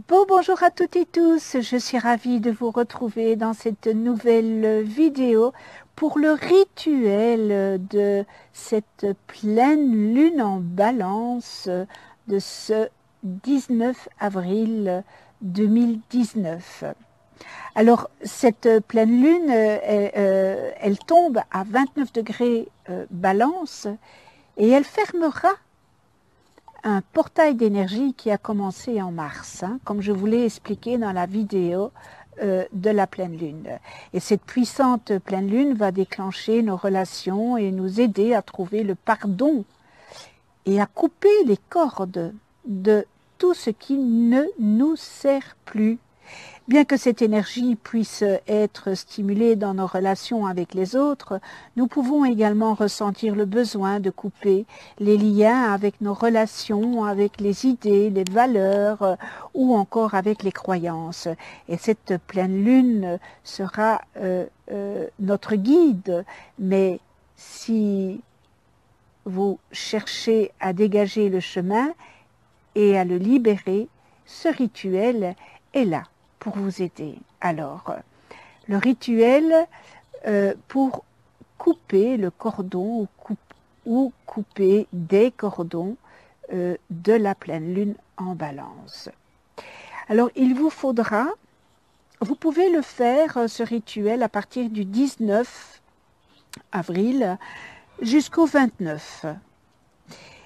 Bonjour à toutes et tous, je suis ravie de vous retrouver dans cette nouvelle vidéo pour le rituel de cette pleine lune en Balance de ce 19 avril 2019. Alors, cette pleine lune, elle tombe à 29 degrés Balance et elle fermera un portail d'énergie qui a commencé en mars, comme je vous l'ai expliqué dans la vidéo de la pleine lune. Et cette puissante pleine lune va déclencher nos relations et nous aider à trouver le pardon et à couper les cordes de tout ce qui ne nous sert plus. Bien que cette énergie puisse être stimulée dans nos relations avec les autres, nous pouvons également ressentir le besoin de couper les liens avec nos relations, avec les idées, les valeurs ou encore avec les croyances. Et cette pleine lune sera notre guide, mais si vous cherchez à dégager le chemin et à le libérer, ce rituel est là pour vous aider. Alors, le rituel pour couper le cordon ou couper des cordons de la pleine lune en Balance. Alors, il vous faudra, vous pouvez le faire, ce rituel, à partir du 19 avril jusqu'au 29.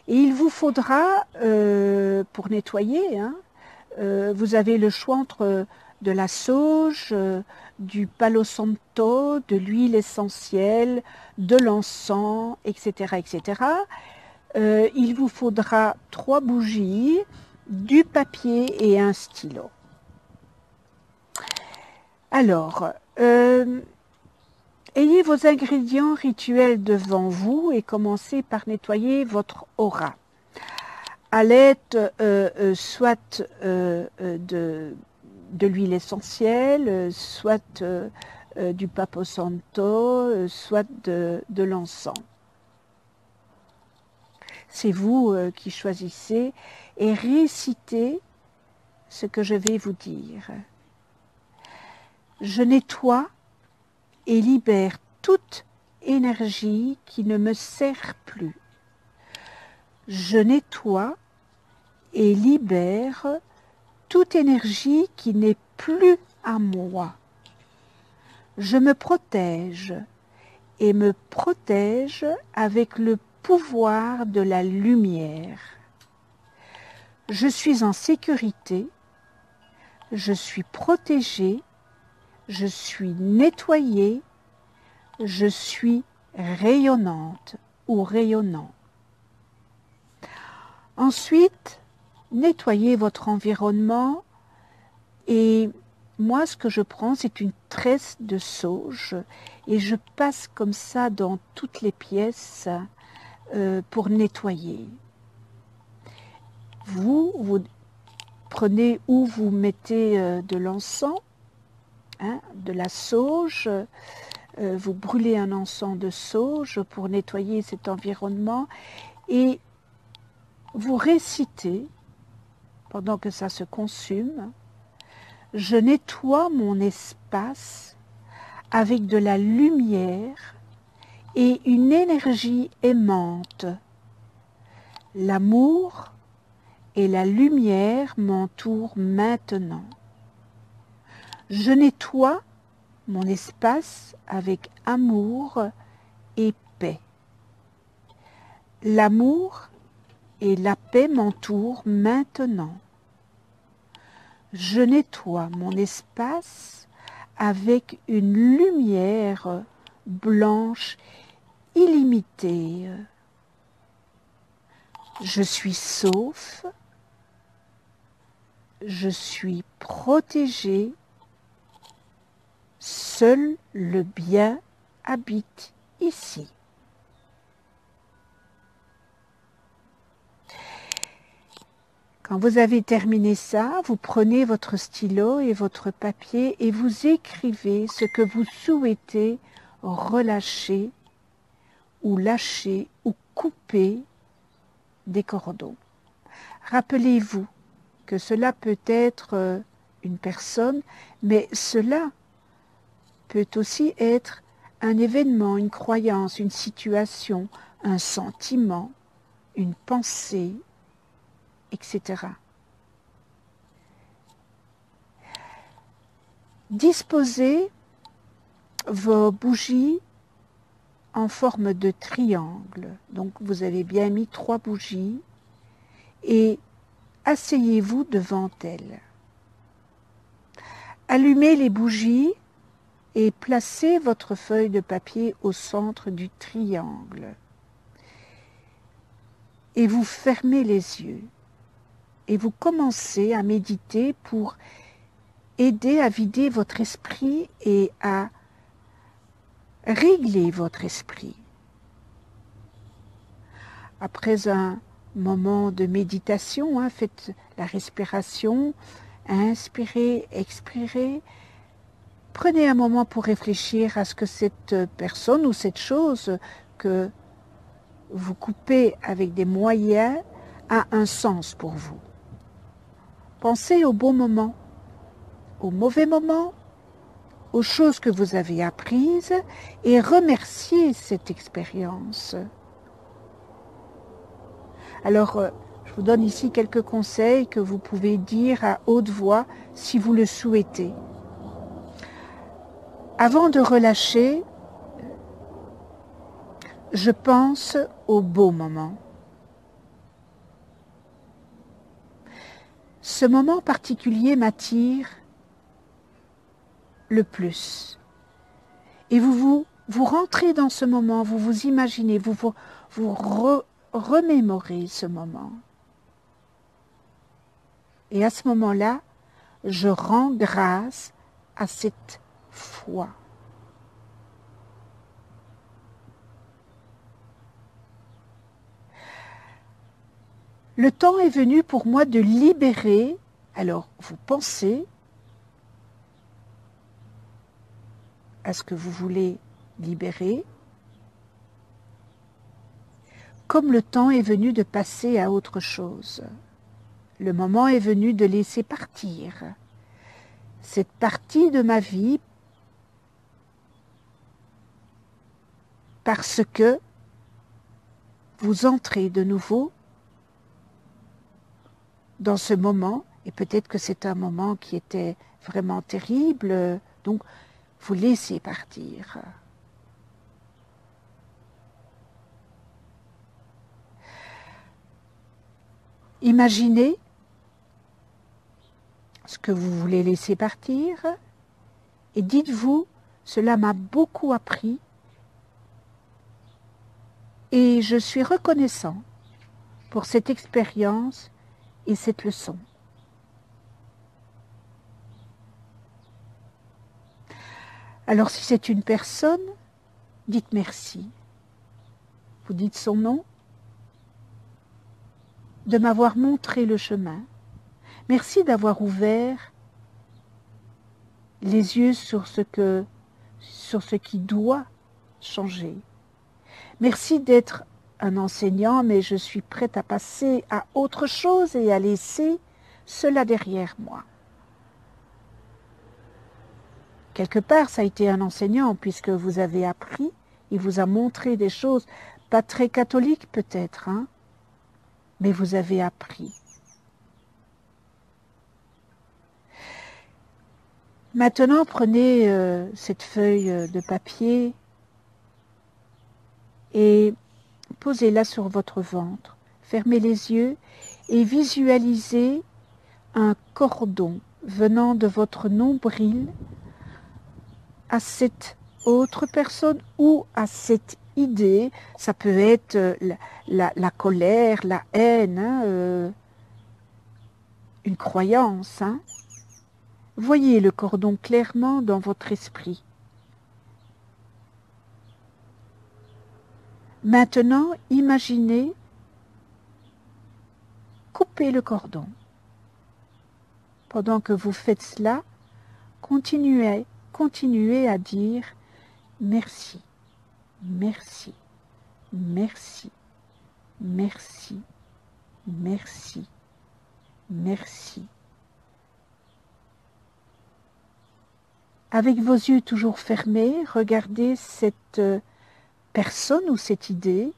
Et il vous faudra, pour nettoyer, vous avez le choix entre de la sauge, du palo santo, de l'huile essentielle, de l'encens, etc., etc. Il vous faudra 3 bougies, du papier et un stylo. Alors, ayez vos ingrédients rituels devant vous et commencez par nettoyer votre aura. À l'aide soit de l'huile essentielle, soit du Palo Santo, soit de l'encens. C'est vous qui choisissez et récitez ce que je vais vous dire. Je nettoie et libère toute énergie qui ne me sert plus. Je nettoie et libère toute énergie qui n'est plus à moi. Je me protège et me protège avec le pouvoir de la lumière. Je suis en sécurité, je suis protégée, je suis nettoyée, je suis rayonnante ou rayonnant. Ensuite, nettoyez votre environnement et moi ce que je prends c'est une tresse de sauge et je passe comme ça dans toutes les pièces pour nettoyer. Vous prenez ou vous mettez de l'encens, de la sauge, vous brûlez un encens de sauge pour nettoyer cet environnement et vous récitez, pendant que ça se consume, je nettoie mon espace avec de la lumière et une énergie aimante. L'amour et la lumière m'entourent maintenant. Je nettoie mon espace avec amour et paix. L'amour et la paix m'entourent maintenant. Je nettoie mon espace avec une lumière blanche illimitée. Je suis sauf, je suis protégé, seul le bien habite ici. Quand vous avez terminé ça, vous prenez votre stylo et votre papier et vous écrivez ce que vous souhaitez relâcher ou couper des cordons. Rappelez-vous que cela peut être une personne, mais cela peut aussi être un événement, une croyance, une situation, un sentiment, une pensée, etc. Disposez vos bougies en forme de triangle. Donc vous avez bien mis 3 bougies et asseyez-vous devant elles. Allumez les bougies et placez votre feuille de papier au centre du triangle. Et vous fermez les yeux. Et vous commencez à méditer pour aider à vider votre esprit et à régler votre esprit. Après un moment de méditation, faites la respiration, inspirez, expirez. Prenez un moment pour réfléchir à ce que cette personne ou cette chose que vous coupez avec des moyens a un sens pour vous. Pensez au bon moment, au mauvais moment, aux choses que vous avez apprises et remerciez cette expérience. Alors, je vous donne ici quelques conseils que vous pouvez dire à haute voix si vous le souhaitez. Avant de relâcher, je pense au beau moment. Ce moment particulier m'attire le plus. Et vous rentrez dans ce moment, vous vous imaginez, vous remémorez ce moment. Et à ce moment-là, je rends grâce à cette foi. Le temps est venu pour moi de libérer, alors vous pensez à ce que vous voulez libérer, comme le temps est venu de passer à autre chose. Le moment est venu de laisser partir cette partie de ma vie parce que vous entrez de nouveau dans ce moment, et peut-être que c'est un moment qui était vraiment terrible, donc vous laissez partir. Imaginez ce que vous voulez laisser partir et dites-vous, cela m'a beaucoup appris et je suis reconnaissant pour cette expérience et cette leçon. Alors si c'est une personne, dites merci. Vous dites son nom, de m'avoir montré le chemin. Merci d'avoir ouvert les yeux sur ce qui doit changer. Merci d'être un enseignant, mais je suis prête à passer à autre chose et à laisser cela derrière moi. Quelque part, ça a été un enseignant, puisque vous avez appris, il vous a montré des choses, pas très catholiques peut-être, mais vous avez appris. Maintenant, prenez cette feuille de papier et posez-la sur votre ventre. Fermez les yeux et visualisez un cordon venant de votre nombril à cette autre personne ou à cette idée. Ça peut être la colère, la haine, une croyance. Voyez le cordon clairement dans votre esprit. Maintenant, imaginez couper le cordon. Pendant que vous faites cela, continuez à dire merci, merci, merci, merci, merci, merci. Avec vos yeux toujours fermés, regardez cette personne ou cette idée,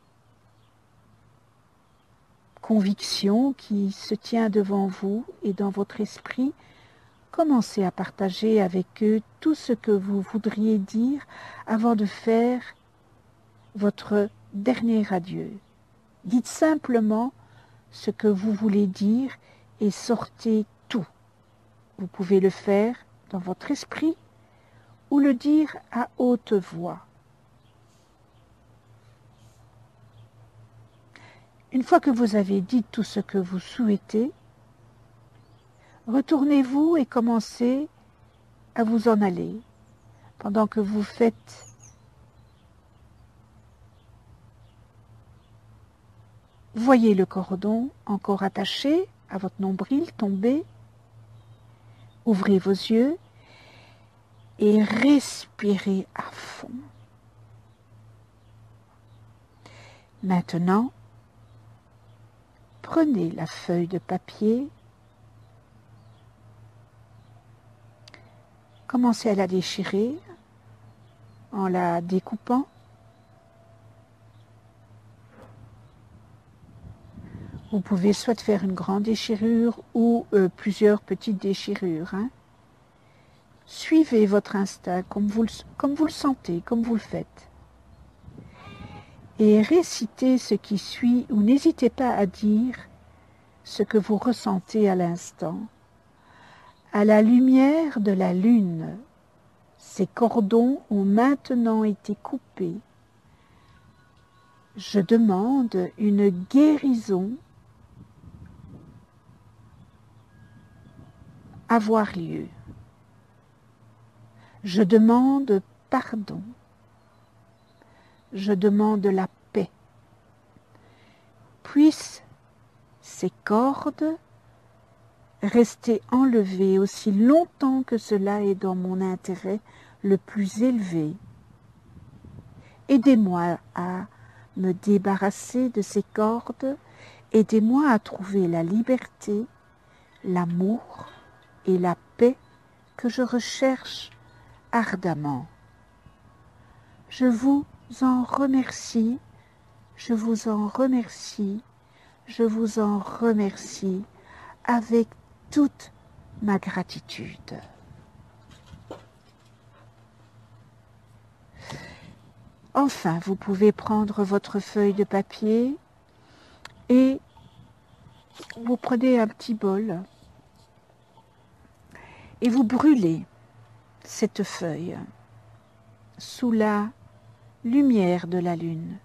conviction qui se tient devant vous et dans votre esprit. Commencez à partager avec eux tout ce que vous voudriez dire avant de faire votre dernier adieu. Dites simplement ce que vous voulez dire et sortez tout. Vous pouvez le faire dans votre esprit ou le dire à haute voix. Une fois que vous avez dit tout ce que vous souhaitez, retournez-vous et commencez à vous en aller. Pendant que vous faites voyez le cordon encore attaché à votre nombril tomber. Ouvrez vos yeux et respirez à fond. Maintenant, prenez la feuille de papier, commencez à la déchirer en la découpant. Vous pouvez soit faire une grande déchirure ou plusieurs petites déchirures. Suivez votre instinct comme vous le sentez, comme vous le faites. Et récitez ce qui suit ou n'hésitez pas à dire ce que vous ressentez à l'instant. À la lumière de la lune, ces cordons ont maintenant été coupés. Je demande une guérison avoir lieu. Je demande pardon. Je demande la paix. Puissent ces cordes rester enlevées aussi longtemps que cela est dans mon intérêt le plus élevé. Aidez-moi à me débarrasser de ces cordes. Aidez-moi à trouver la liberté, l'amour et la paix que je recherche ardemment. Je vous en remercie, je vous en remercie, je vous en remercie avec toute ma gratitude. Enfin, vous pouvez prendre votre feuille de papier et vous prenez un petit bol et vous brûlez cette feuille sous la lumière de la lune.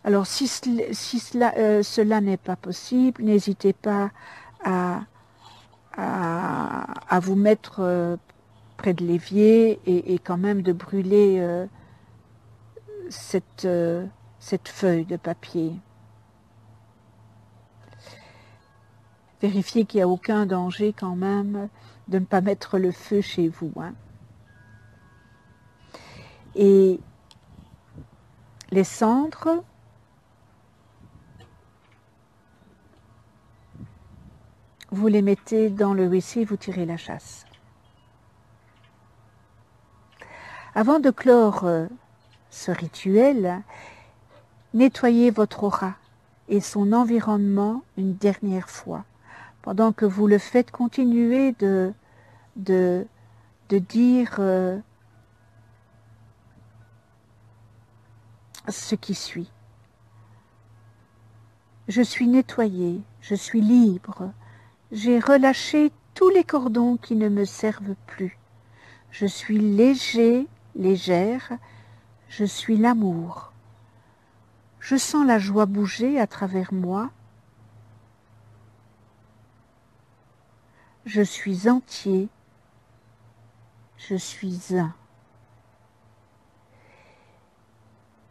Alors si cela n'est pas possible, n'hésitez pas à vous mettre près de l'évier et quand même de brûler cette feuille de papier. Vérifiez qu'il n'y a aucun danger quand même de ne pas mettre le feu chez vous. Et les cendres, vous les mettez dans le WC et vous tirez la chasse. Avant de clore ce rituel, nettoyez votre aura et son environnement une dernière fois. Pendant que vous le faites, continuez de dire ce qui suit. Je suis nettoyé, je suis libre, j'ai relâché tous les cordons qui ne me servent plus. Je suis léger, légère, je suis l'amour. Je sens la joie bouger à travers moi. Je suis entier, je suis un.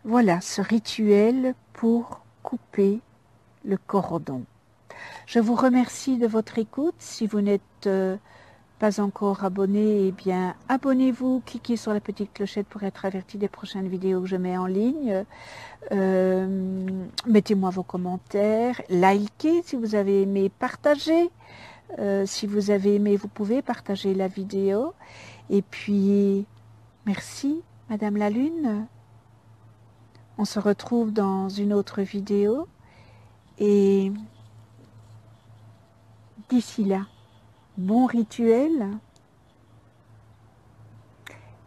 Voilà ce rituel pour couper le cordon. Je vous remercie de votre écoute. Si vous n'êtes pas encore abonné, eh bien abonnez-vous, cliquez sur la petite clochette pour être averti des prochaines vidéos que je mets en ligne. Mettez-moi vos commentaires, likez si vous avez aimé, partagez. Si vous avez aimé, vous pouvez partager la vidéo. Et puis, merci Madame la Lune. On se retrouve dans une autre vidéo. Et d'ici là, bon rituel.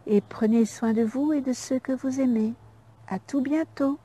Et prenez soin de vous et de ceux que vous aimez. À tout bientôt.